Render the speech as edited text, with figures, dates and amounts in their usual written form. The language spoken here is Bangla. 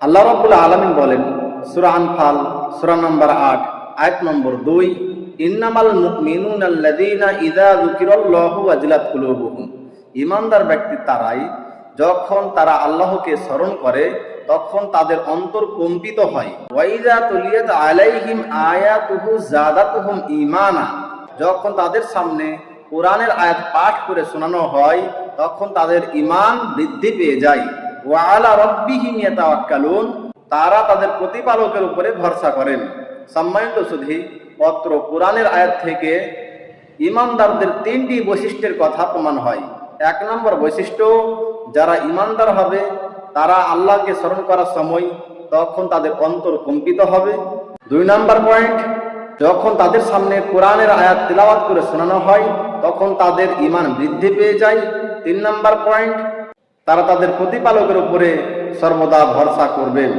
আল্লাহ রাব্বুল আলামিন বলেন সূরা আনফাল সূরা নম্বর 8 আয়াত নম্বর 2, ইন্নামাল মুমিনুনা আল্লাযীনা ইযা যুকিরাল্লাহু ওয়াজিলাত কুলুবুহুম। ঈমানদার ব্যক্তি তারাই যখন তারা আল্লাহকে স্মরণ করে তখন তাদের অন্তর কম্পিত হয়। ওয়া ইযা তুলিয়াত আলাইহিম আয়াতুহু যাদাতুহুম ঈমানা, যখন তাদের সামনে কোরআনের আয়াত পাঠ করে শোনানো হয় তখন তাদের ঈমান বৃদ্ধি পেয়ে যায়। ওয়া আলা রাব্বিহিম ইয়াতাওয়াক্কালুন, তারা তাদের প্রতিপালকের উপরে ভরসা করেন। সম্মানিত সুধী, পত্র কোরআনের আয়াত থেকে ঈমানদারদের তিনটি বৈশিষ্ট্যের কথা প্রমাণ হয়। 1 নম্বর বৈশিষ্ট্য, যারা ঈমানদার হবে তারা আল্লাহকে স্মরণ করার সময় তখন তাদের অন্তর কম্পিত হবে। 2 নম্বর পয়েন্ট, যখন তাদের সামনে কোরআনের আয়াত তিলাওয়াত করে শোনানো হয় তখন তাদের ঈমান বৃদ্ধি পেয়ে যায়। 3 নম্বর পয়েন্ট, তারা তাদের প্রতিপালকের উপরে সর্বদা ভরসা করবেন।